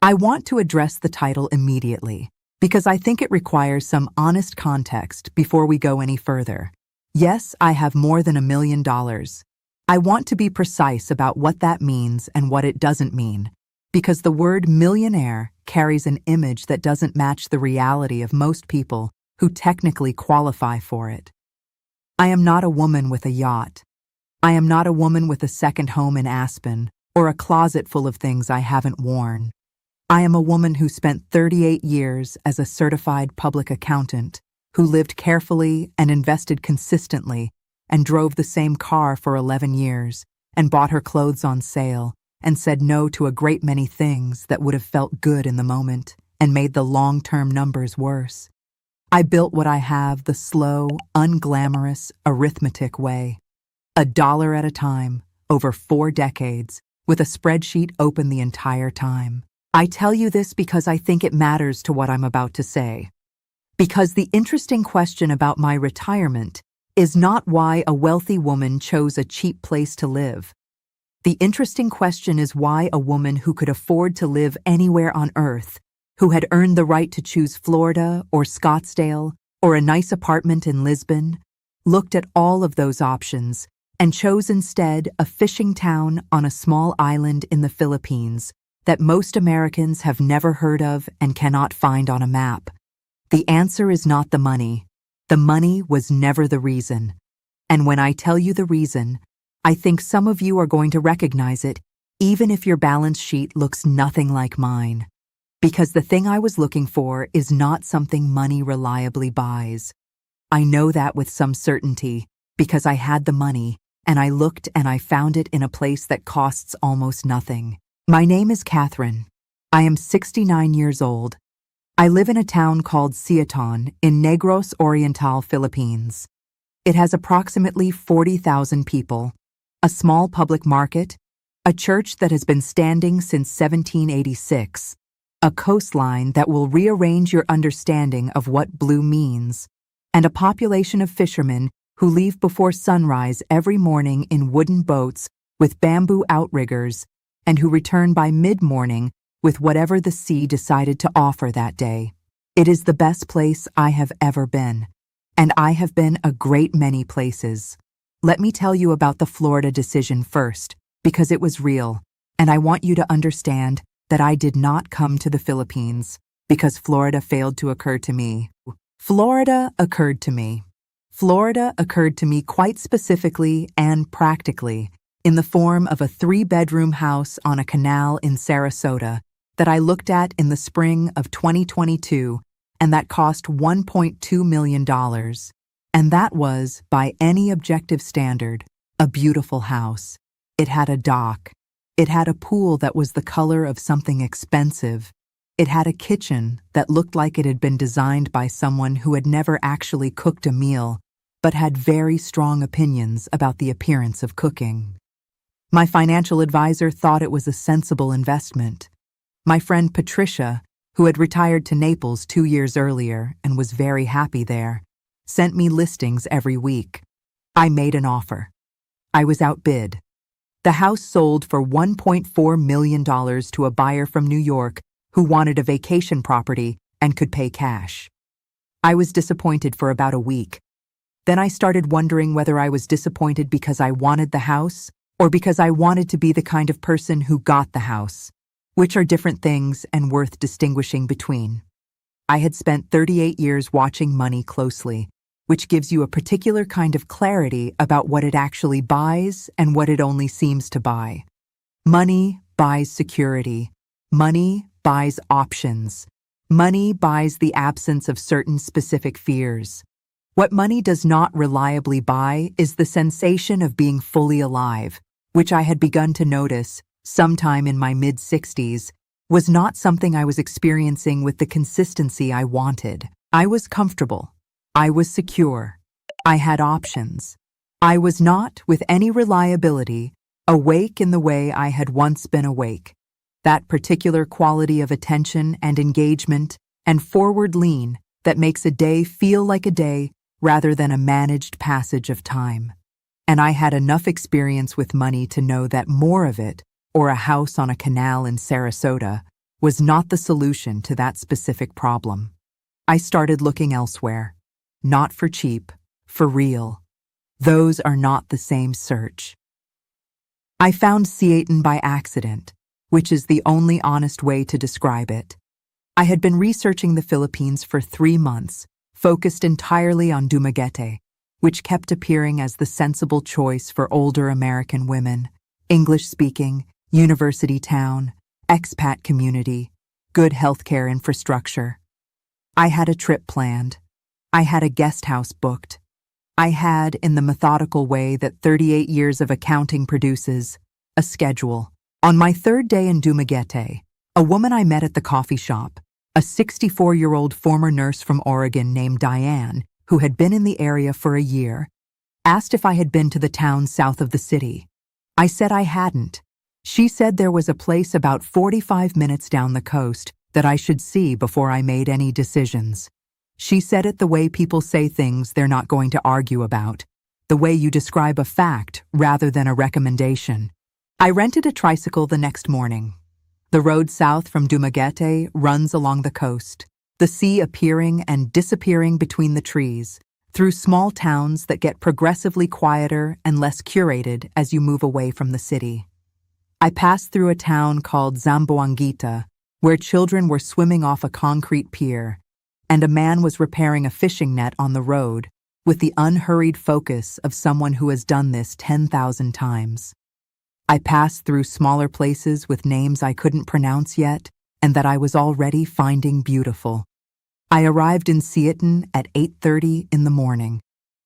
I want to address the title immediately because I think it requires some honest context before we go any further. Yes, I have more than $1 million. I want to be precise about what that means and what it doesn't mean, because the word millionaire carries an image that doesn't match the reality of most people who technically qualify for it. I am not a woman with a yacht. I am not a woman with a second home in Aspen or a closet full of things I haven't worn. I am a woman who spent 38 years as a certified public accountant, who lived carefully and invested consistently and drove the same car for 11 years and bought her clothes on sale and said no to a great many things that would have felt good in the moment and made the long-term numbers worse. I built what I have the slow, unglamorous, arithmetic way. $1 at a time, over 4 decades, with a spreadsheet open the entire time. I tell you this because I think it matters to what I'm about to say. Because the interesting question about my retirement is not why a wealthy woman chose a cheap place to live. The interesting question is why a woman who could afford to live anywhere on earth, who had earned the right to choose Florida or Scottsdale or a nice apartment in Lisbon, looked at all of those options and chose instead a fishing town on a small island in the Philippines that most Americans have never heard of and cannot find on a map. The answer is not the money. The money was never the reason. And when I tell you the reason, I think some of you are going to recognize it, even if your balance sheet looks nothing like mine. Because the thing I was looking for is not something money reliably buys. I know that with some certainty because I had the money and I looked and I found it in a place that costs almost nothing. My name is Catherine. I am 69 years old. I live in a town called Siaton in Negros Oriental, Philippines. It has approximately 40,000 people, a small public market, a church that has been standing since 1786, a coastline that will rearrange your understanding of what blue means, and a population of fishermen who leave before sunrise every morning in wooden boats with bamboo outriggers and who return by mid-morning with whatever the sea decided to offer that day. It is the best place I have ever been, and I have been a great many places. Let me tell you about the Florida decision first, because it was real, and I want you to understand that I did not come to the Philippines because Florida failed to occur to me. Florida occurred to me. Florida occurred to me quite specifically and practically in the form of a 3-bedroom house on a canal in Sarasota that I looked at in the spring of 2022 and that cost $1.2 million. And that was, by any objective standard, a beautiful house. It had a dock. It had a pool that was the color of something expensive. It had a kitchen that looked like it had been designed by someone who had never actually cooked a meal, but had very strong opinions about the appearance of cooking. My financial advisor thought it was a sensible investment. My friend Patricia, who had retired to Naples 2 years earlier and was very happy there, sent me listings every week. I made an offer. I was outbid. The house sold for $1.4 million to a buyer from New York who wanted a vacation property and could pay cash. I was disappointed for about a week. Then I started wondering whether I was disappointed because I wanted the house or because I wanted to be the kind of person who got the house, which are different things and worth distinguishing between. I had spent 38 years watching money closely, which gives you a particular kind of clarity about what it actually buys and what it only seems to buy. Money buys security. Money buys options. Money buys the absence of certain specific fears. What money does not reliably buy is the sensation of being fully alive, which I had begun to notice, sometime in my mid-60s, was not something I was experiencing with the consistency I wanted. I was comfortable. I was secure. I had options. I was not, with any reliability, awake in the way I had once been awake. That particular quality of attention and engagement and forward lean that makes a day feel like a day rather than a managed passage of time. And I had enough experience with money to know that more of it, or a house on a canal in Sarasota, was not the solution to that specific problem. I started looking elsewhere. Not for cheap, for real. Those are not the same search. I found Siaton by accident, which is the only honest way to describe it. I had been researching the Philippines for 3 months, focused entirely on Dumaguete, which kept appearing as the sensible choice for older American women, English-speaking, university town, expat community, good healthcare infrastructure. I had a trip planned. I had a guest house booked. I had, in the methodical way that 38 years of accounting produces, a schedule. On my 3rd day in Dumaguete, a woman I met at the coffee shop, a 64-year-old former nurse from Oregon named Diane, who had been in the area for a year, asked if I had been to the town south of the city. I said I hadn't. She said there was a place about 45 minutes down the coast that I should see before I made any decisions. She said it the way people say things they're not going to argue about, the way you describe a fact rather than a recommendation. I rented a tricycle the next morning. The road south from Dumaguete runs along the coast, the sea appearing and disappearing between the trees, through small towns that get progressively quieter and less curated as you move away from the city. I passed through a town called Zamboanguita, where children were swimming off a concrete pier, and a man was repairing a fishing net on the road with the unhurried focus of someone who has done this 10,000 times. I passed through smaller places with names I couldn't pronounce yet and that I was already finding beautiful. I arrived in Siaton at 8:30 in the morning.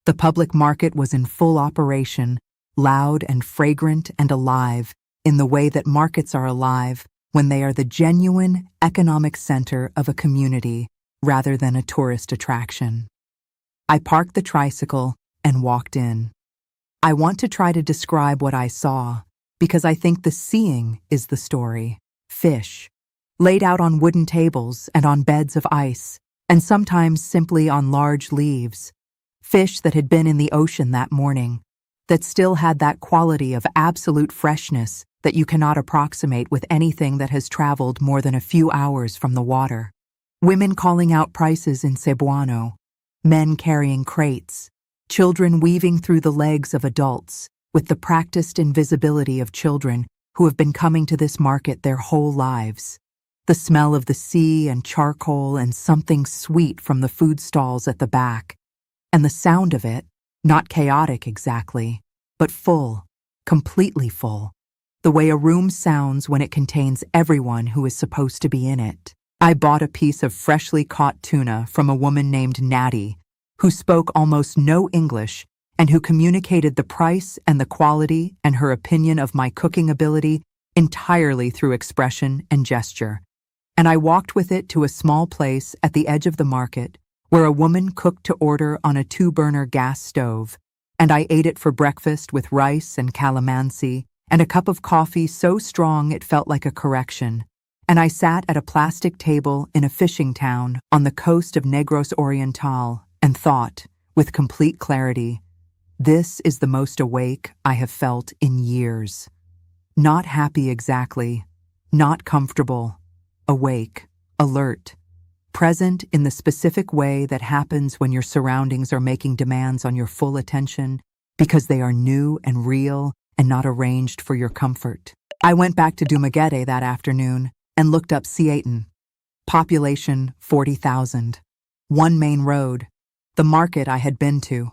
The public market was in full operation, loud and fragrant and alive in the way that markets are alive when they are the genuine economic center of a community rather than a tourist attraction. I parked the tricycle and walked in. I want to try to describe what I saw because I think the seeing is the story. Fish, laid out on wooden tables and on beds of ice, and sometimes simply on large leaves. Fish that had been in the ocean that morning, that still had that quality of absolute freshness that you cannot approximate with anything that has traveled more than a few hours from the water. Women calling out prices in Cebuano, men carrying crates, children weaving through the legs of adults with the practiced invisibility of children who have been coming to this market their whole lives. The smell of the sea and charcoal and something sweet from the food stalls at the back. And the sound of it, not chaotic exactly, but full, completely full. The way a room sounds when it contains everyone who is supposed to be in it. I bought a piece of freshly caught tuna from a woman named Natty, who spoke almost no English and who communicated the price and the quality and her opinion of my cooking ability entirely through expression and gesture. And I walked with it to a small place at the edge of the market where a woman cooked to order on a 2-burner gas stove, and I ate it for breakfast with rice and calamansi and a cup of coffee so strong it felt like a correction. And I sat at a plastic table in a fishing town on the coast of Negros Oriental and thought, with complete clarity, this is the most awake I have felt in years. Not happy exactly, not comfortable, awake, alert, present in the specific way that happens when your surroundings are making demands on your full attention because they are new and real and not arranged for your comfort. I went back to Dumaguete that afternoon and looked up Siaton. Population 40,000. One main road. The market I had been to.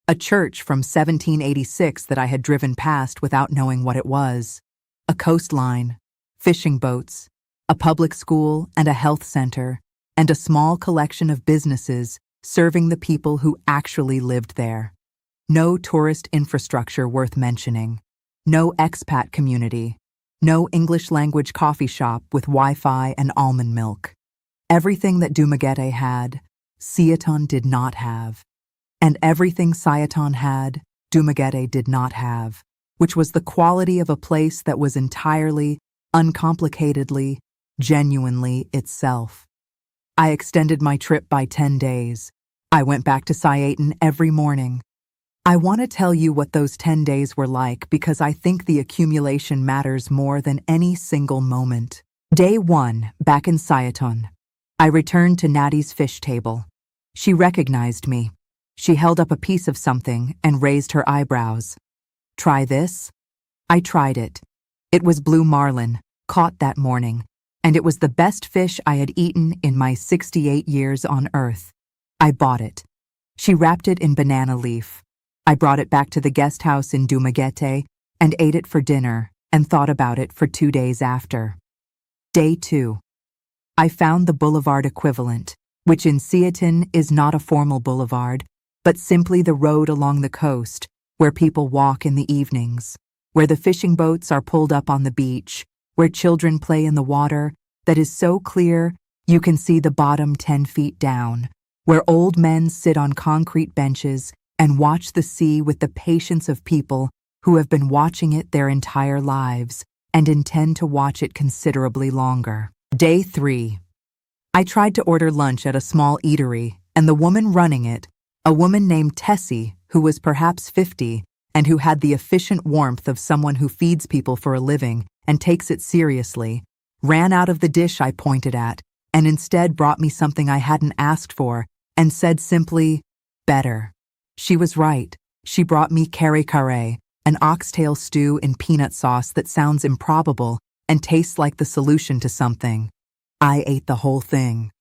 A church from 1786 that I had driven past without knowing what it was. A coastline. Fishing boats. A public school and a health center. And a small collection of businesses serving the people who actually lived there. No tourist infrastructure worth mentioning. No expat community. No English-language coffee shop with Wi-Fi and almond milk. Everything that Dumaguete had, Siaton did not have. And everything Siaton had, Dumaguete did not have, which was the quality of a place that was entirely, uncomplicatedly, genuinely itself. I extended my trip by 10 days. I went back to Siaton every morning. I want to tell you what those 10 days were like because I think the accumulation matters more than any single moment. Day 1, back in Siaton. I returned to Natty's fish table. She recognized me. She held up a piece of something and raised her eyebrows. Try this? I tried it. It was blue marlin, caught that morning, and it was the best fish I had eaten in my 68 years on Earth. I bought it. She wrapped it in banana leaf. I brought it back to the guest house in Dumaguete and ate it for dinner and thought about it for 2 days after. Day 2. I found the boulevard equivalent, which in Siaton is not a formal boulevard, but simply the road along the coast where people walk in the evenings, where the fishing boats are pulled up on the beach, where children play in the water that is so clear you can see the bottom 10 feet down, where old men sit on concrete benches and watch the sea with the patience of people who have been watching it their entire lives and intend to watch it considerably longer. Day 3. I tried to order lunch at a small eatery, and the woman running it, a woman named Tessie, who was perhaps 50, and who had the efficient warmth of someone who feeds people for a living and takes it seriously, ran out of the dish I pointed at and instead brought me something I hadn't asked for and said simply, better. She was right. She brought me kare kare, an oxtail stew in peanut sauce that sounds improbable and tastes like the solution to something. I ate the whole thing.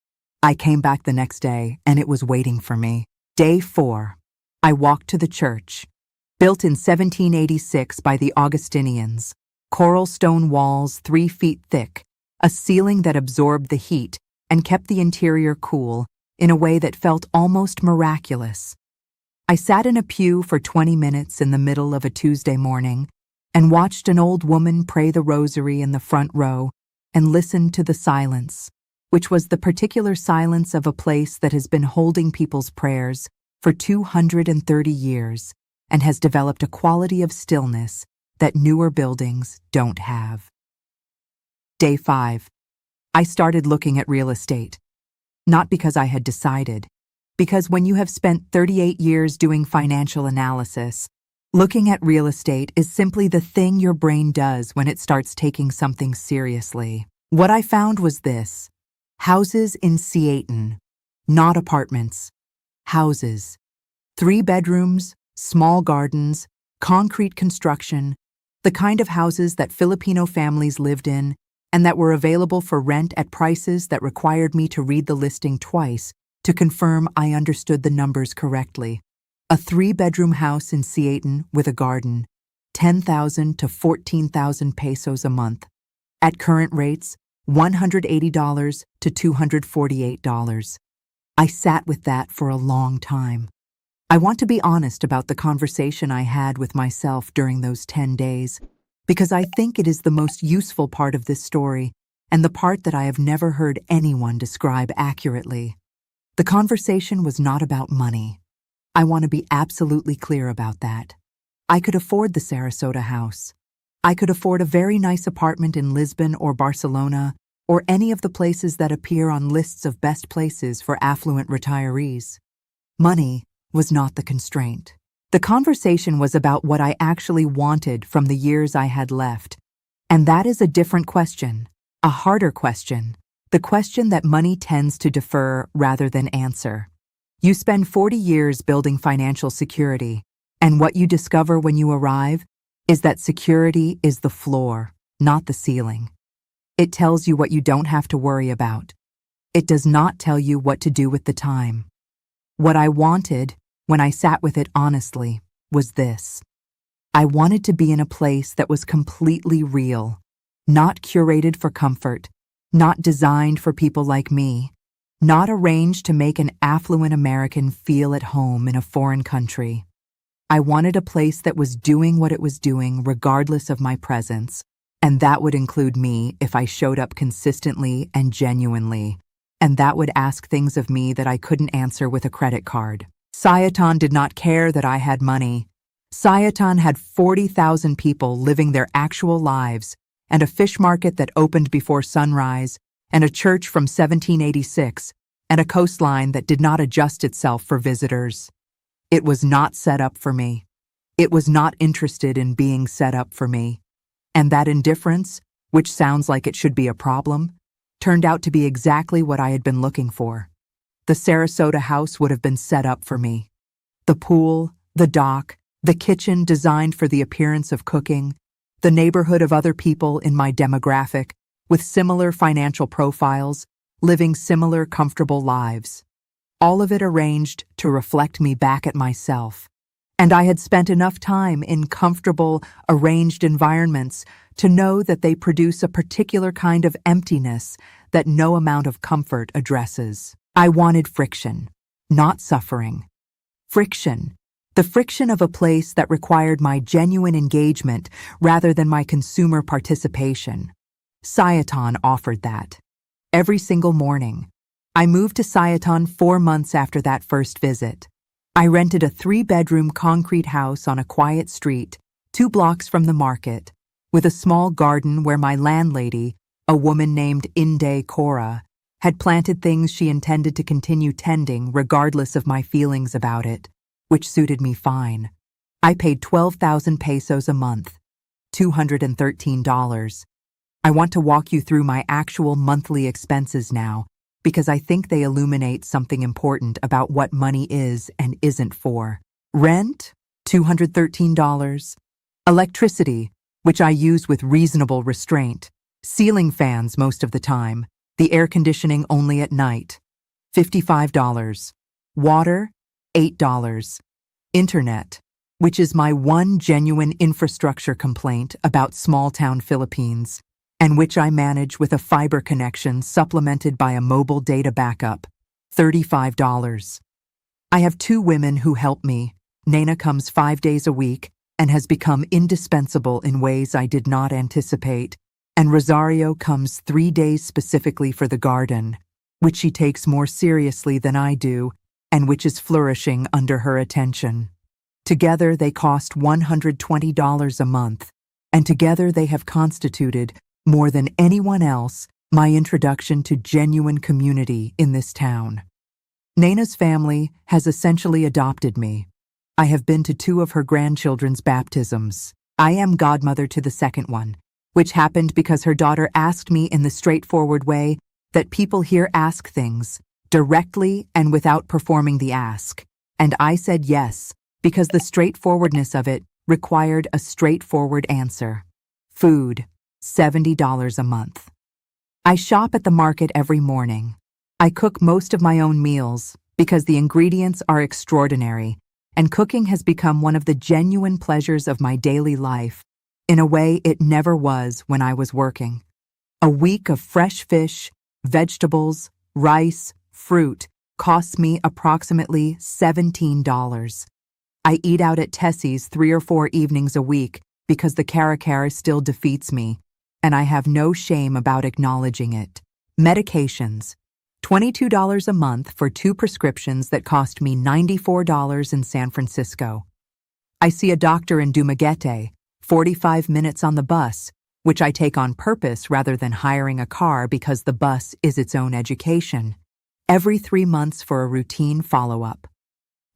I came back the next day and it was waiting for me. Day 4. I walked to the church. Built in 1786 by the Augustinians, coral stone walls 3 feet thick, a ceiling that absorbed the heat and kept the interior cool in a way that felt almost miraculous. I sat in a pew for 20 minutes in the middle of a Tuesday morning and watched an old woman pray the rosary in the front row and listened to the silence, which was the particular silence of a place that has been holding people's prayers for 230 years and has developed a quality of stillness that newer buildings don't have. Day 5. I started looking at real estate. Not because I had decided, because when you have spent 38 years doing financial analysis, looking at real estate is simply the thing your brain does when it starts taking something seriously. What I found was this: houses in Siaton, not apartments. Houses. 3 bedrooms, small gardens, concrete construction, the kind of houses that Filipino families lived in and that were available for rent at prices that required me to read the listing twice to confirm I understood the numbers correctly. A 3-bedroom house in Siaton with a garden, 10,000 to 14,000 pesos a month. At current rates, $180 to $248. I sat with that for a long time. I want to be honest about the conversation I had with myself during those 10 days, because I think it is the most useful part of this story and the part that I have never heard anyone describe accurately. The conversation was not about money. I want to be absolutely clear about that. I could afford the Sarasota house. I could afford a very nice apartment in Lisbon or Barcelona or any of the places that appear on lists of best places for affluent retirees. Money was not the constraint. The conversation was about what I actually wanted from the years I had left, and that is a different question, a harder question, the question that money tends to defer rather than answer. You spend 40 years building financial security, and what you discover when you arrive is that security is the floor, not the ceiling. It tells you what you don't have to worry about. It does not tell you what to do with the time. What I wanted, when I sat with it honestly, was this. I wanted to be in a place that was completely real, not curated for comfort, not designed for people like me, not arranged to make an affluent American feel at home in a foreign country. I wanted a place that was doing what it was doing regardless of my presence, and that would include me if I showed up consistently and genuinely, and that would ask things of me that I couldn't answer with a credit card. Siaton did not care that I had money. Siaton had 40,000 people living their actual lives, and a fish market that opened before sunrise, and a church from 1786, and a coastline that did not adjust itself for visitors. It was not set up for me. It was not interested in being set up for me. And that indifference which sounds like it should be a problem, turned out to be exactly what I had been looking for. The Sarasota house would have been set up for me. The pool, the dock, the kitchen designed for the appearance of cooking, the neighborhood of other people in my demographic with similar financial profiles, living similar comfortable lives. All of it arranged to reflect me back at myself. And I had spent enough time in comfortable, arranged environments to know that they produce a particular kind of emptiness that no amount of comfort addresses. I wanted friction, not suffering. Friction. The friction of a place that required my genuine engagement rather than my consumer participation. Siaton offered that. Every single morning. I moved to Siaton 4 months after that first visit. I rented a 3-bedroom concrete house on a quiet street, 2 blocks from the market, with a small garden where my landlady, a woman named Inde Cora, had planted things she intended to continue tending regardless of my feelings about it, which suited me fine. I paid 12,000 pesos a month, $213. I want to walk you through my actual monthly expenses now, because I think they illuminate something important about what money is and isn't for. Rent, $213. Electricity, which I use with reasonable restraint. Ceiling fans most of the time. The air conditioning only at night. $55. Water, $8. Internet, which is my one genuine infrastructure complaint about small-town Philippines, and which I manage with a fiber connection supplemented by a mobile data backup, $35. I have 2 women who help me. Nana comes 5 days a week and has become indispensable in ways I did not anticipate, and Rosario comes 3 days specifically for the garden, which she takes more seriously than I do and which is flourishing under her attention. Together they cost $120 a month, and together they have constituted, more than anyone else, my introduction to genuine community in this town. Nana's family has essentially adopted me. I have been to 2 of her grandchildren's baptisms. I am godmother to the second one, which happened because her daughter asked me in the straightforward way that people here ask things, directly and without performing the ask. And I said yes, because the straightforwardness of it required a straightforward answer. Food. $70 a month. I shop at the market every morning. I cook most of my own meals because the ingredients are extraordinary, and cooking has become one of the genuine pleasures of my daily life, in a way it never was when I was working. A week of fresh fish, vegetables, rice, fruit costs me approximately $17. I eat out at Tessie's 3 or 4 evenings a week because the cara still defeats me, and I have no shame about acknowledging it. Medications. $22 a month for 2 prescriptions that cost me $94 in San Francisco. I see a doctor in Dumaguete, 45 minutes on the bus, which I take on purpose rather than hiring a car because the bus is its own education, every 3 months for a routine follow-up.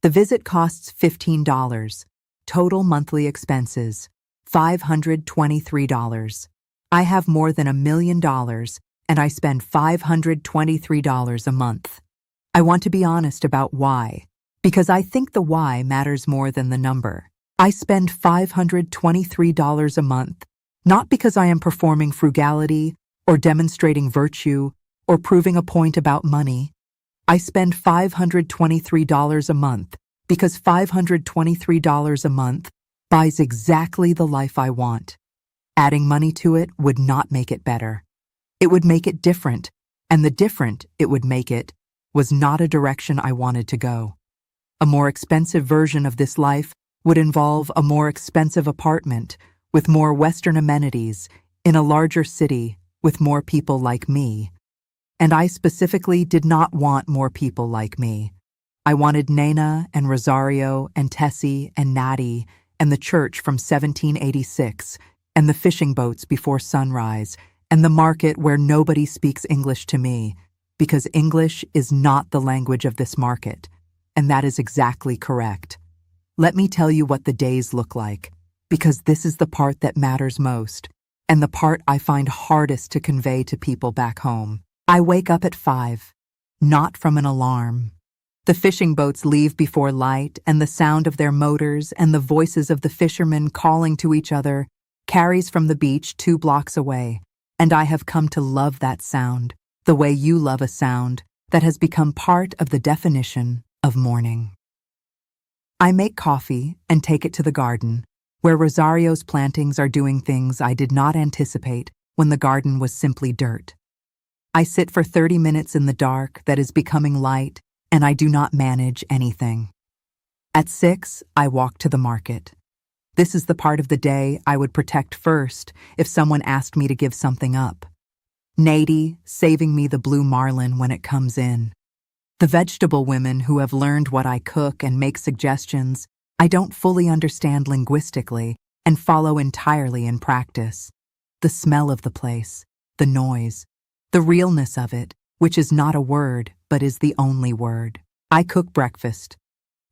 The visit costs $15. Total monthly expenses, $523. I have more than $1 million, and I spend $523 a month. I want to be honest about why, because I think the why matters more than the number. I spend $523 a month, not because I am performing frugality or demonstrating virtue or proving a point about money. I spend $523 a month because $523 a month buys exactly the life I want. Adding money to it would not make it better. It would make it different, and the different it would make it was not a direction I wanted to go. A more expensive version of this life would involve a more expensive apartment with more Western amenities in a larger city with more people like me. And I specifically did not want more people like me. I wanted Nana and Rosario and Tessie and Natty and the church from 1786 and the fishing boats before sunrise and the market where nobody speaks English to me, because English is not the language of this market, and that is exactly correct. Let me tell you what the days look like, because this is the part that matters most. and the part I find hardest to convey to people back home. I wake up at 5, not from an alarm. The fishing boats leave before light, and the sound of their motors and the voices of the fishermen calling to each other carries from the beach 2 blocks away, and I have come to love that sound, the way you love a sound that has become part of the definition of morning. I make coffee and take it to the garden, where Rosario's plantings are doing things I did not anticipate when the garden was simply dirt. I sit for 30 minutes in the dark that is becoming light, and I do not manage anything. At 6, I walk to the market. This is the part of the day I would protect first if someone asked me to give something up. Nady saving me the blue marlin when it comes in. The vegetable women who have learned what I cook and make suggestions I don't fully understand linguistically and follow entirely in practice. The smell of the place, the noise, the realness of it, which is not a word but is the only word. I cook breakfast.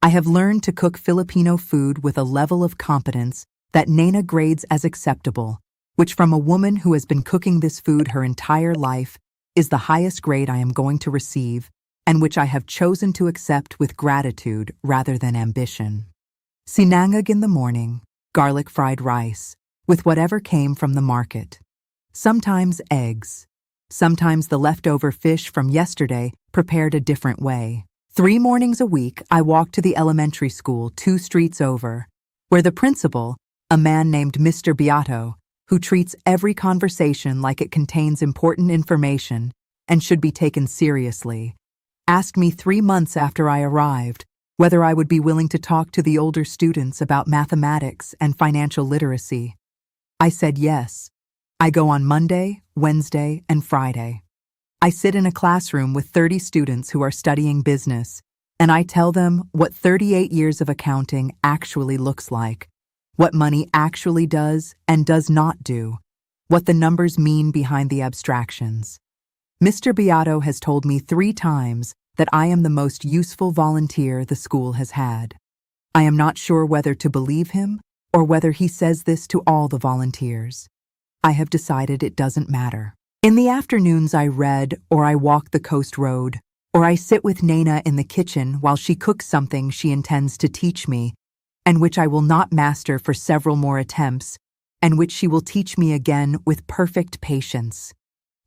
I have learned to cook Filipino food with a level of competence that Nana grades as acceptable, which from a woman who has been cooking this food her entire life is the highest grade I am going to receive, and which I have chosen to accept with gratitude rather than ambition. Sinangag in the morning, garlic fried rice, with whatever came from the market. Sometimes eggs. Sometimes the leftover fish from yesterday prepared a different way. 3 mornings a week, I walk to the elementary school 2 streets over, where the principal, a man named Mr. Beato, who treats every conversation like it contains important information and should be taken seriously, asked me 3 months after I arrived whether I would be willing to talk to the older students about mathematics and financial literacy. I said yes. I go on Monday, Wednesday, and Friday. I sit in a classroom with 30 students who are studying business, and I tell them what 38 years of accounting actually looks like, what money actually does and does not do, what the numbers mean behind the abstractions. Mr. Beato has told me 3 times that I am the most useful volunteer the school has had. I am not sure whether to believe him or whether he says this to all the volunteers. I have decided it doesn't matter. In the afternoons I read, or I walk the coast road, or I sit with Nana in the kitchen while she cooks something she intends to teach me, and which I will not master for several more attempts, and which she will teach me again with perfect patience.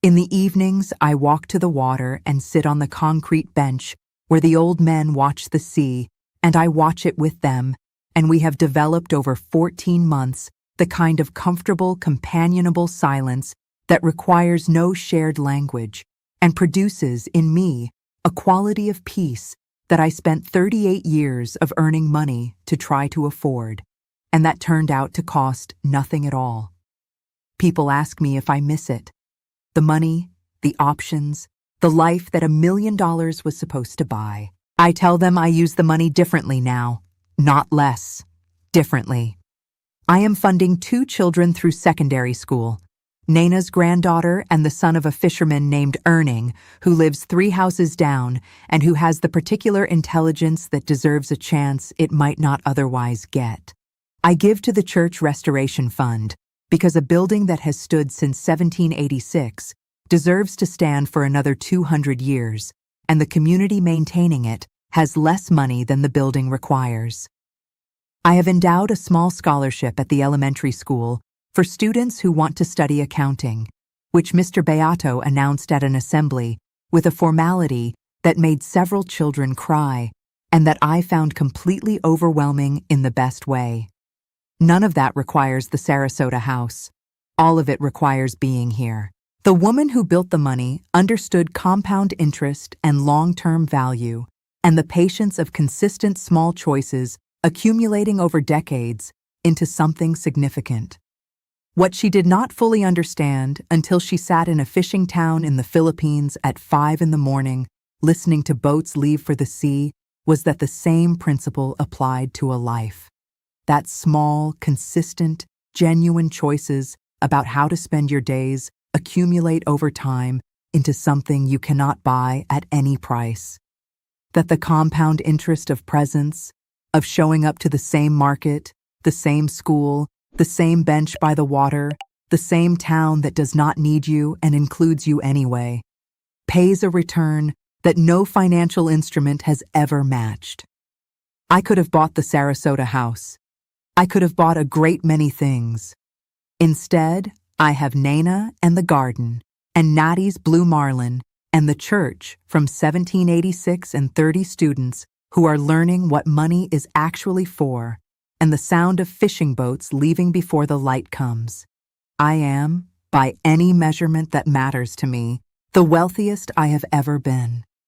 In the evenings, I walk to the water and sit on the concrete bench where the old men watch the sea, and I watch it with them, and we have developed over 14 months the kind of comfortable, companionable silence that requires no shared language and produces in me a quality of peace that I spent 38 years of earning money to try to afford, and that turned out to cost nothing at all. People ask me if I miss it. The money, the options, the life that $1 million was supposed to buy. I tell them I use the money differently now, not less, differently. I am funding 2 children through secondary school, Nana's granddaughter and the son of a fisherman named Erning, who lives 3 houses down and who has the particular intelligence that deserves a chance it might not otherwise get. I give to the Church Restoration Fund because a building that has stood since 1786 deserves to stand for another 200 years, and the community maintaining it has less money than the building requires. I have endowed a small scholarship at the elementary school for students who want to study accounting, which Mr. Beato announced at an assembly with a formality that made several children cry and that I found completely overwhelming in the best way. None of that requires the Sarasota house. All of it requires being here. The woman who built the money understood compound interest and long-term value and the patience of consistent small choices accumulating over decades into something significant. What she did not fully understand until she sat in a fishing town in the Philippines at 5 in the morning, listening to boats leave for the sea, was that the same principle applied to a life. That small, consistent, genuine choices about how to spend your days accumulate over time into something you cannot buy at any price. That the compound interest of presence, of showing up to the same market, the same school, the same bench by the water, the same town that does not need you and includes you anyway, pays a return that no financial instrument has ever matched. I could have bought the Sarasota house. I could have bought a great many things. Instead, I have Nana and the garden, and Natty's Blue Marlin, and the church from 1786 and 30 students who are learning what money is actually for, and the sound of fishing boats leaving before the light comes. I am, by any measurement that matters to me, the wealthiest I have ever been.